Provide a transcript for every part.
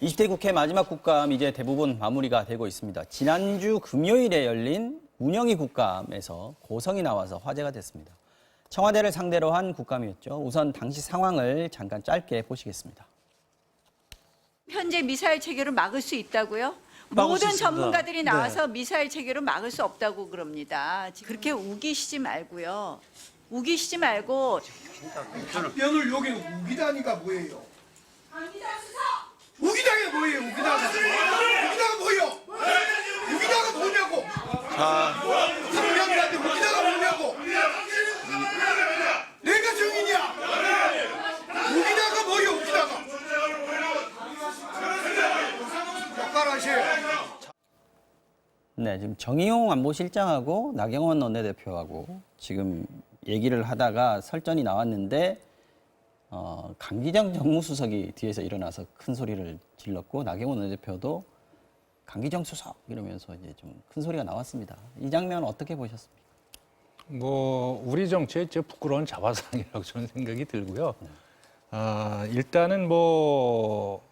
20대 국회 마지막 국감 이제 대부분 마무리가 되고 있습니다. 지난주 금요일에 열린 운영위 국감에서 고성이 나와서 화제가 됐습니다. 청와대를 상대로 한 국감이었죠. 우선 당시 상황을 잠깐 짧게 보시겠습니다. 현재 미사일 체계로 막을 수 있다고요? 막을 모든 수 있습니다. 전문가들이 나와서 미사일 체계로 막을 수 없다고 그럽니다. 그렇게 우기시지 말고요. 우기시지 말고 답변을 여기 우기다니까 뭐예요? 우기다가 뭐예요? 우기다가 뭐예요? 우기다가 뭐냐고? 상병들한테 우기다가 뭐냐고? 내가 증인이야. 우기다가 뭐예요? 우기다가. 역할하세요. 네, 지금 정의용 안보실장하고 나경원 원내대표하고 지금 얘기를 하다가 설전이 나왔는데 강기정 정무수석이 뒤에서 일어나서 큰 소리를 질렀고 나경원 원내대표도 강기정 수석 이러면서 이제 좀 큰 소리가 나왔습니다. 이 장면 어떻게 보셨습니까? 뭐 우리 정치의 제 부끄러운 자화상이라고 저는 생각이 들고요. 일단은 뭐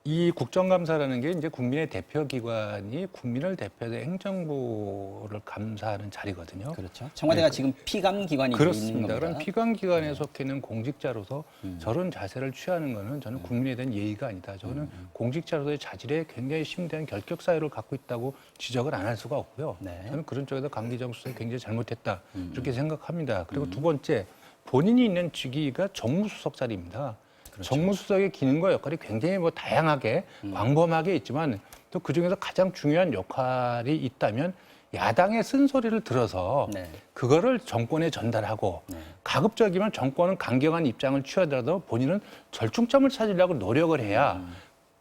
이 국정감사라는 게 이제 국민의 대표기관이 국민을 대표해서 행정부를 감사하는 자리거든요. 그렇죠. 청와대가 지금 피감 기관이 있는 그렇습니다. 겁니다. 그런 피감기관에 속해 있는 공직자로서 저런 자세를 취하는 것은 저는 국민에 대한 예의가 아니다. 저는 공직자로서의 자질에 굉장히 심대한 결격 사유를 갖고 있다고 지적을 안 할 수가 없고요. 네. 저는 그런 쪽에서 강기정 수석이 굉장히 잘못했다. 이렇게 생각합니다. 그리고 두 번째, 본인이 있는 직위가 정무수석 자리입니다. 그렇죠. 정무수석의 기능과 역할이 굉장히 뭐 다양하게 광범하게 있지만 또 그중에서 가장 중요한 역할이 있다면 야당의 쓴소리를 들어서 네. 그거를 정권에 전달하고 가급적이면 정권은 강경한 입장을 취하더라도 본인은 절충점을 찾으려고 노력을 해야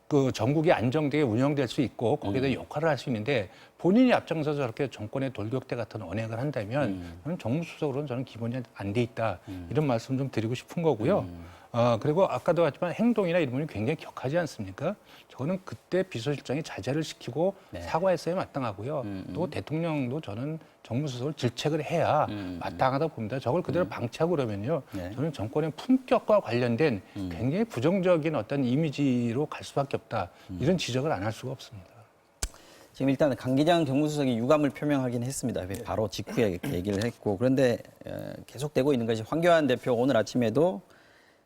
그 전국이 안정되게 운영될 수 있고 거기에다 역할을 할 수 있는데 본인이 앞장서서 저렇게 정권의 돌격대 같은 언행을 한다면 저는 정무수석으로는 저는 기본이 안 돼 있다. 이런 말씀 좀 드리고 싶은 거고요. 그리고 아까도 했지만 행동이나 이런 부분이 굉장히 격하지 않습니까? 저는 그때 비서실장이 자제를 시키고 사과했어야 마땅하고요. 또 대통령도 저는 정무수석을 질책을 해야 마땅하다 봅니다. 저걸 그대로 방치하고 그러면요. 저는 정권의 품격과 관련된 굉장히 부정적인 어떤 이미지로 갈 수밖에 없다. 이런 지적을 안 할 수가 없습니다. 지금 일단 강기정 정무수석이 유감을 표명하긴 했습니다. 바로 직후에 이렇게 얘기를 했고 그런데 계속되고 있는 것이 황교안 대표 오늘 아침에도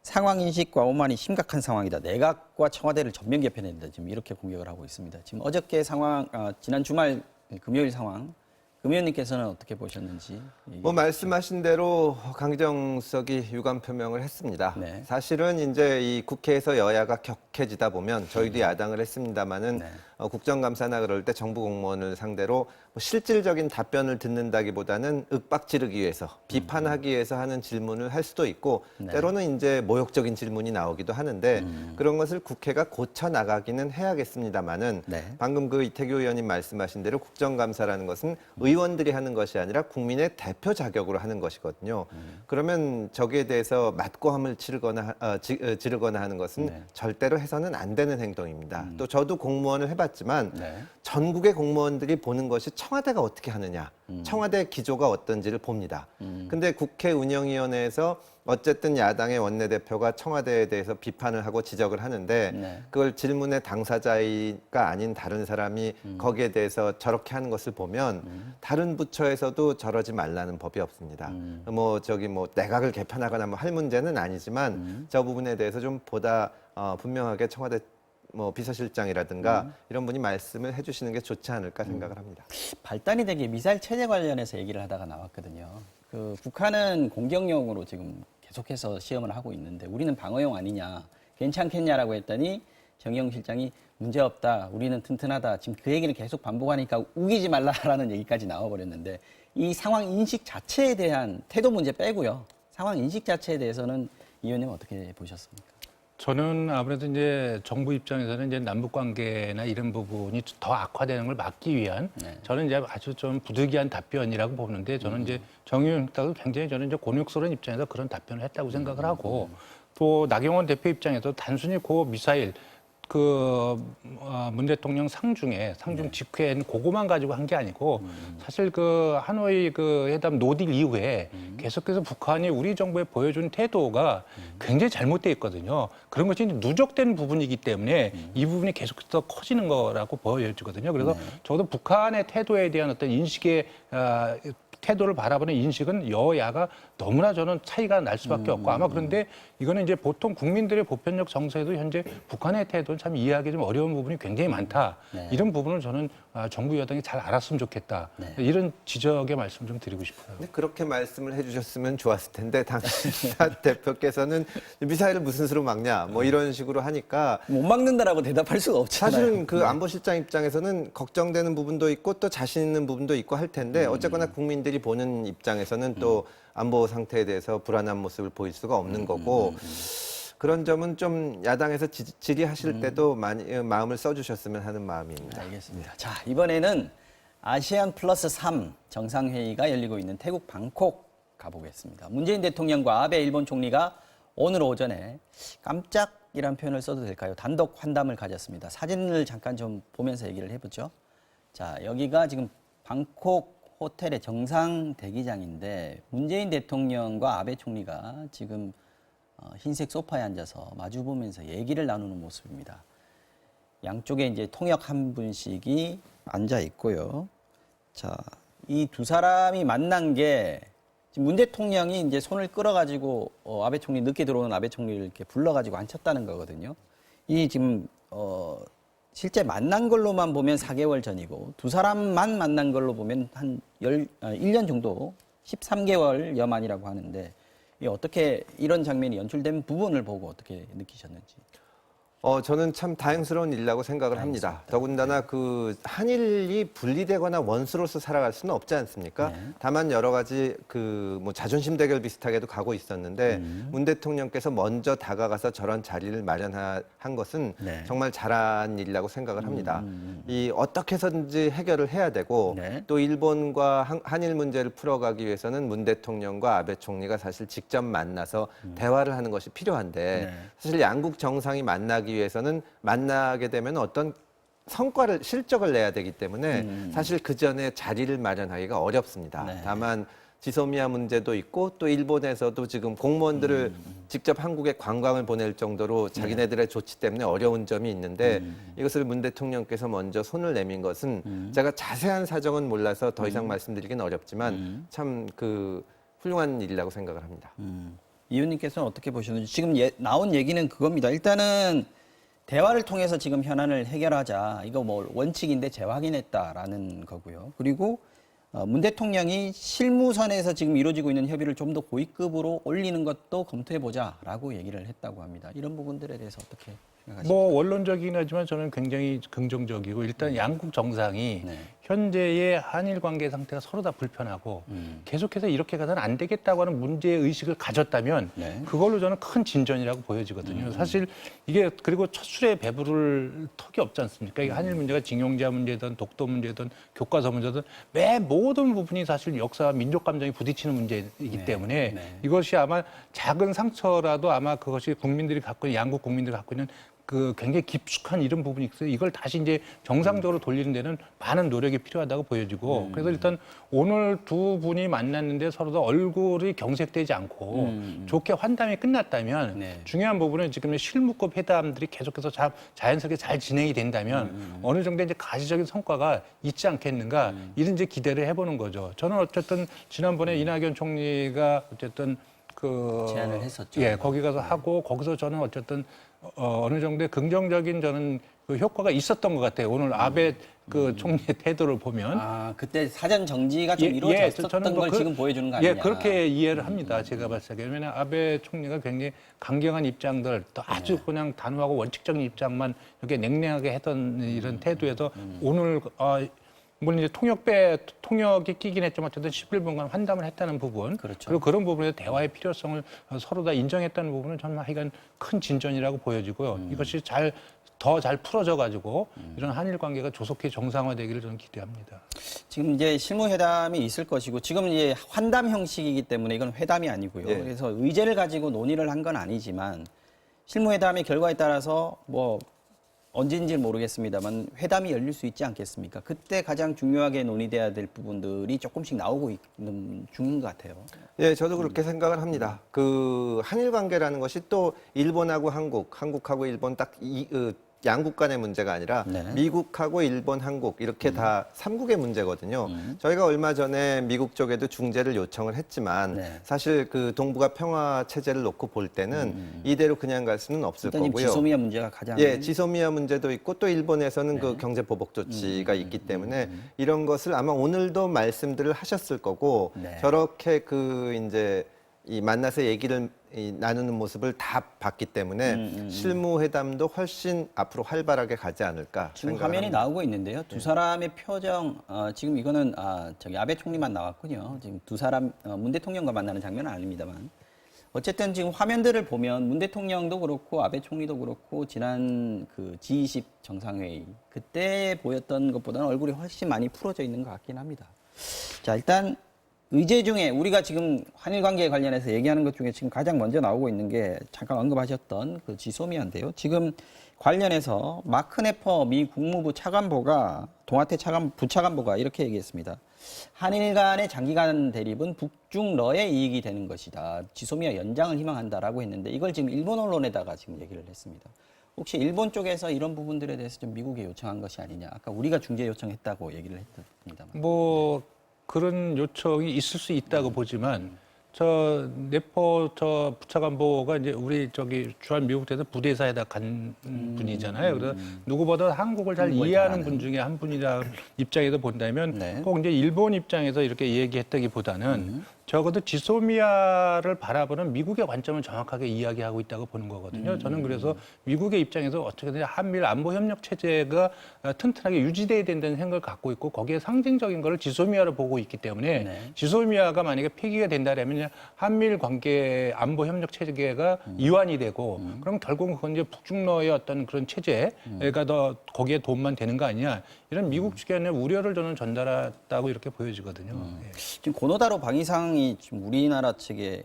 상황 인식과 오만이 심각한 상황이다. 내각과 청와대를 전면 개편해야 된다. 지금 이렇게 공격을 하고 있습니다. 지금 어저께 상황, 지난 주말 금요일 상황, 금 의원님께서는 어떻게 보셨는지. 뭐 말씀하신 대로 강기정 수석이 유감 표명을 했습니다. 네. 사실은 이제 이 국회에서 여야가 격해지다 보면 저희도 야당을 했습니다마는 국정감사나 그럴 때 정부 공무원을 상대로 뭐 실질적인 답변을 듣는다기보다는 윽박지르기 위해서 비판하기 위해서 하는 질문을 할 수도 있고 때로는 이제 모욕적인 질문이 나오기도 하는데 그런 것을 국회가 고쳐 나가기는 해야겠습니다마는 방금 그 이태규 의원님 말씀하신 대로 국정감사라는 것은 의원들이 하는 것이 아니라 국민의 대표 자격으로 하는 것이거든요. 그러면 저기에 대해서 맞고함을 지르거나 하는 것은 절대로 해서는 안 되는 행동입니다. 또 저도 공무원을 해봤지만 전국의 공무원들이 보는 것이 청와대가 어떻게 하느냐, 청와대 기조가 어떤지를 봅니다. 근데 국회 운영위원회에서 어쨌든 야당의 원내대표가 청와대에 대해서 비판을 하고 지적을 하는데 그걸 질문의 당사자가 아닌 다른 사람이 거기에 대해서 저렇게 하는 것을 보면 다른 부처에서도 저러지 말라는 법이 없습니다. 뭐 내각을 개편하거나 뭐 할 문제는 아니지만 저 부분에 대해서 좀 보다 분명하게 청와대 뭐 비서실장이라든가 이런 분이 말씀을 해주시는 게 좋지 않을까 생각을 합니다. 발단이 되게 미사일 체제 관련해서 얘기를 하다가 나왔거든요. 그 북한은 공격용으로 지금 계속해서 시험을 하고 있는데 우리는 방어용 아니냐, 괜찮겠냐라고 했더니 정의용 실장이 문제없다, 우리는 튼튼하다. 지금 그 얘기를 계속 반복하니까 우기지 말라라는 얘기까지 나와버렸는데 이 상황 인식 자체에 대한 태도 문제 빼고요. 상황 인식 자체에 대해서는 이 의원님 어떻게 보셨습니까? 저는 아무래도 이제 정부 입장에서는 이제 남북 관계나 이런 부분이 더 악화되는 걸 막기 위한 저는 이제 아주 좀 부득이한 답변이라고 보는데 저는 이제 정의용 대표도 굉장히 저는 이제 곤욕스러운 입장에서 그런 답변을 했다고 생각을 하고 또 나경원 대표 입장에서 단순히 그 미사일 문 대통령 상중 직후에는 그거만 가지고 한 게 아니고 사실 그 하노이 그 회담 노딜 이후에 계속해서 북한이 우리 정부에 보여준 태도가 굉장히 잘못돼 있거든요. 그런 것이 누적된 부분이기 때문에 이 부분이 계속해서 커지는 거라고 보여지거든요. 그래서 저도 북한의 태도에 대한 어떤 인식의 태도를 바라보는 인식은 여야가 너무나 저는 차이가 날 수밖에 없고 아마 그런데 이거는 이제 보통 국민들의 보편적 정서에도 현재 북한의 태도는 참 이해하기 좀 어려운 부분이 굉장히 많다. 네. 이런 부분을 저는 정부 여당이 잘 알았으면 좋겠다. 이런 지적의 말씀 좀 드리고 싶어요. 근데 그렇게 말씀을 해주셨으면 좋았을 텐데 당시 대표께서는 미사일을 무슨 수로 막냐 뭐 이런 식으로 하니까 못 막는다라고 대답할 수가 없잖아요. 사실은 그 안보실장 입장에서는 걱정되는 부분도 있고 또 자신 있는 부분도 있고 할 텐데 어쨌거나 국민들이 보는 입장에서는 또 안보 상태에 대해서 불안한 모습을 보일 수가 없는 거고 그런 점은 좀 야당에서 질의하실 때도 많이 마음을 써주셨으면 하는 마음입니다. 알겠습니다. 자, 이번에는 아시안 플러스 3 정상회의가 열리고 있는 태국 방콕 가보겠습니다. 문재인 대통령과 아베 일본 총리가 오늘 오전에 깜짝이란 표현을 써도 될까요? 단독 환담을 가졌습니다. 사진을 잠깐 좀 보면서 얘기를 해보죠. 자, 여기가 지금 방콕 호텔의 정상 대기장인데 문재인 대통령과 아베 총리가 지금 흰색 소파에 앉아서 마주보면서 얘기를 나누는 모습입니다. 양쪽에 이제 통역 한 분씩이 앉아 있고요. 자, 이 두 사람이 만난 게 지금 문 대통령이 이제 손을 끌어가지고 아베 총리 늦게 들어오는 아베 총리를 이렇게 불러가지고 앉혔다는 거거든요. 이 지금 실제 만난 걸로만 보면 4개월 전이고 두 사람만 만난 걸로 보면 한 1년 정도 13개월여 만이라고 하는데 어떻게 이런 장면이 연출된 부분을 보고 어떻게 느끼셨는지. 저는 참 다행스러운 일이라고 생각을 합니다. 더군다나 그 한일이 분리되거나 원수로서 살아갈 수는 없지 않습니까? 네. 다만 여러 가지 그 뭐 자존심 대결 비슷하게도 가고 있었는데 문 대통령께서 먼저 다가가서 저런 자리를 마련한 것은 네. 정말 잘한 일이라고 생각을 합니다. 이 어떻게 해서든지 해결을 해야 되고 네. 또 일본과 한일 문제를 풀어가기 위해서는 문 대통령과 아베 총리가 사실 직접 만나서 대화를 하는 것이 필요한데 네. 사실 양국 정상이 만나기 위해서는 만나게 되면 어떤 성과를 실적을 내야 되기 때문에 사실 그 전에 자리를 마련하기가 어렵습니다. 네. 다만 지소미아 문제도 있고 또 일본에서도 지금 공무원들을 직접 한국에 관광을 보낼 정도로 자기네들의 조치 때문에 어려운 점이 있는데 이것을 문 대통령께서 먼저 손을 내민 것은 제가 자세한 사정은 몰라서 더 이상 말씀드리긴 어렵지만 참 그 훌륭한 일이라고 생각을 합니다. 이 의원님께서는 어떻게 보셨는지. 지금 나온 얘기는 그겁니다. 일단은 대화를 통해서 지금 현안을 해결하자. 이거 뭐 원칙인데 재확인했다라는 거고요. 그리고 문 대통령이 실무선에서 지금 이루어지고 있는 협의를 좀 더 고위급으로 올리는 것도 검토해보자라고 얘기를 했다고 합니다. 이런 부분들에 대해서 어떻게 생각하십니까? 뭐 원론적이긴 하지만 저는 굉장히 긍정적이고 일단 양국 정상이 네. 현재의 한일 관계 상태가 서로 다 불편하고 계속해서 이렇게 가서는 안 되겠다고 하는 문제 의식을 가졌다면 네. 그걸로 저는 큰 진전이라고 보여지거든요. 사실 이게 그리고 첫 술에 배부를 턱이 없지 않습니까? 이게 한일 문제가 징용자 문제든 독도 문제든 교과서 문제든 매 모든 부분이 사실 역사와 민족 감정이 부딪히는 문제이기 때문에 이것이 아마 작은 상처라도 아마 그것이 국민들이 갖고 있는 양국 국민들이 갖고 있는 그 굉장히 깊숙한 이런 부분이 있어요. 이걸 다시 이제 정상적으로 돌리는 데는 많은 노력이 필요하다고 보여지고 그래서 일단 오늘 두 분이 만났는데 서로 다 얼굴이 경색되지 않고 좋게 환담이 끝났다면 네. 중요한 부분은 지금 실무급 회담들이 계속해서 자연스럽게 잘 진행이 된다면 어느 정도 이제 가시적인 성과가 있지 않겠는가 이런 이제 기대를 해보는 거죠. 저는 어쨌든 지난번에 이낙연 총리가 어쨌든 그 제안을 했었죠. 예, 거기 가서 하고 거기서 저는 어쨌든 어느 정도의 긍정적인 저는 그 효과가 있었던 것 같아요. 오늘 아베 그 총리의 태도를 보면 아, 그때 사전 정지가 좀 이루어졌었던 저는 뭐 걸 지금 보여주는 거 아니냐. 예, 그렇게 이해를 합니다. 제가 봤을 때. 왜냐하면 아베 총리가 굉장히 강경한 입장들, 또 아주 그냥 단호하고 원칙적인 입장만 이렇게 냉랭하게 했던 이런 태도에서 오늘 물론 이제 통역이 끼긴 했지만 어쨌든 11분간 환담을 했다는 부분, 그렇죠. 그리고 그런 부분에서 대화의 필요성을 서로 다 인정했다는 부분은 정말 하여간 큰 진전이라고 보여지고요. 이것이 더 잘 풀어져 가지고 이런 한일 관계가 조속히 정상화되기를 저는 기대합니다. 지금 이제 실무회담이 있을 것이고 지금 이제 환담 형식이기 때문에 이건 회담이 아니고요. 예. 그래서 의제를 가지고 논의를 한 건 아니지만 실무회담의 결과에 따라서 뭐 언제인지는 모르겠습니다만 회담이 열릴 수 있지 않겠습니까? 그때 가장 중요하게 논의돼야 될 부분들이 조금씩 나오고 있는 중인 것 같아요. 예, 저도 그렇게 생각을 합니다. 그 한일 관계라는 것이 또 일본하고 한국하고 일본 딱 양국 간의 문제가 아니라 네. 미국하고 일본, 한국 이렇게 다 삼국의 문제거든요. 저희가 얼마 전에 미국 쪽에도 중재를 요청을 했지만 네. 사실 그 동북아 평화 체제를 놓고 볼 때는 이대로 그냥 갈 수는 없을 일단 거고요. 지소미아 문제가 가장 예, 지소미아 문제도 있고 또 일본에서는 그 경제 보복 조치가 있기 때문에 이런 것을 아마 오늘도 말씀들을 하셨을 거고 네. 저렇게 그 이제 이 만나서 얘기를 나누는 모습을 다 봤기 때문에 실무 회담도 훨씬 앞으로 활발하게 가지 않을까 지금 생각을 화면이 합니다. 나오고 있는데요. 두 사람의 표정, 지금 이거는 저기 아베 총리만 나왔군요. 지금 두 사람 문 대통령과 만나는 장면은 아닙니다만 어쨌든 지금 화면들을 보면 문 대통령도 그렇고 아베 총리도 그렇고 지난 그 G20 정상회의 그때 보였던 것보다는 얼굴이 훨씬 많이 풀어져 있는 것 같긴 합니다. 자, 일단 의제 중에 우리가 지금 한일 관계에 관련해서 얘기하는 것 중에 지금 가장 먼저 나오고 있는 게 잠깐 언급하셨던 그 지소미아인데요. 지금 관련해서 마크 네퍼 미 국무부 차관보가 동아태 부차관보가 이렇게 얘기했습니다. 한일 간의 장기간 대립은 북중러의 이익이 되는 것이다. 지소미아 연장을 희망한다라고 했는데 이걸 지금 일본 언론에다가 지금 얘기를 했습니다. 혹시 일본 쪽에서 이런 부분들에 대해서 좀 미국에 요청한 것이 아니냐. 아까 우리가 중재 요청했다고 얘기를 했습니다만. 뭐 그런 요청이 있을 수 있다고 보지만 저 네포 저 부차관보가 이제 우리 저기 주한 미국에서 부대사에다 간 분이잖아요. 그래서 누구보다 한국을 잘 한국을 이해하는 잘 분 아는. 중에 한 분이라 입장에서 본다면 네. 꼭 이제 일본 입장에서 이렇게 얘기했다기보다는 적어도 지소미아를 바라보는 미국의 관점을 정확하게 이야기하고 있다고 보는 거거든요. 저는 그래서 미국의 입장에서 어떻게든 한미일 안보 협력 체제가 튼튼하게 유지돼야 된다는 생각을 갖고 있고 거기에 상징적인 거를 지소미아로 보고 있기 때문에 네. 지소미아가 만약에 폐기가 된다라면 한미일 관계 안보 협력 체계가 이완이 되고 그럼 결국은 그건 이제 북중러의 어떤 그런 체제가 더 거기에 도움만 되는 거 아니냐 이런 미국 측의 우려를 저는 전달했다고 이렇게 보여지거든요. 예. 지금 고노다로 방위상이 지금 우리나라 측에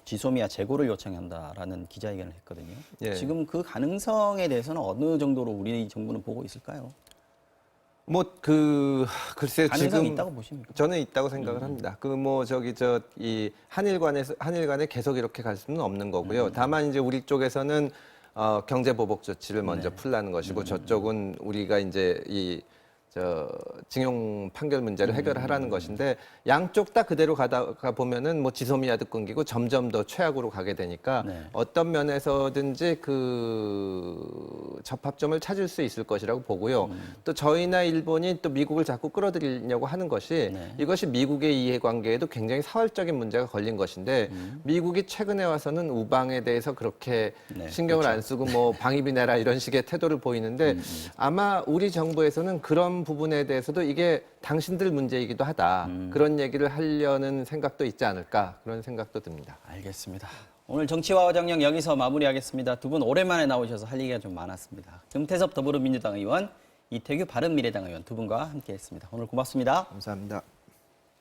지소미아 재고를 요청한다라는 기자회견을 했거든요. 예. 지금 그 가능성에 대해서는 어느 정도로 우리 정부는 보고 있을까요? 뭐 글쎄요 가능성이 지금 있다고 보십니까? 저는 있다고 생각을 합니다. 그 뭐 저기 이 한일 간에 계속 이렇게 갈 수는 없는 거고요. 다만 이제 우리 쪽에서는 경제 보복 조치를 먼저 풀라는 것이고 저쪽은 우리가 이제 징용 판결 문제를 해결하라는 것인데 양쪽 다 그대로 가다가 보면은 뭐 지소미아도 끊기고 점점 더 최악으로 가게 되니까 네. 어떤 면에서든지 그 접합점을 찾을 수 있을 것이라고 보고요. 또 저희나 일본이 또 미국을 자꾸 끌어들이려고 하는 것이 네. 이것이 미국의 이해관계에도 굉장히 사활적인 문제가 걸린 것인데 미국이 최근에 와서는 우방에 대해서 그렇게 네, 신경을 안 쓰고 뭐 방위비 내라 이런 식의 태도를 보이는데 아마 우리 정부에서는 그런 부분에 대해서도 이게 당신들 문제이기도 하다. 그런 얘기를 하려는 생각도 있지 않을까 그런 생각도 듭니다. 알겠습니다. 오늘 정치와 화정령 여기서 마무리하겠습니다. 두 분 오랜만에 나오셔서 할 얘기가 좀 많았습니다. 금태섭 더불어민주당 의원, 이태규 바른미래당 의원 두 분과 함께했습니다. 오늘 고맙습니다. 감사합니다.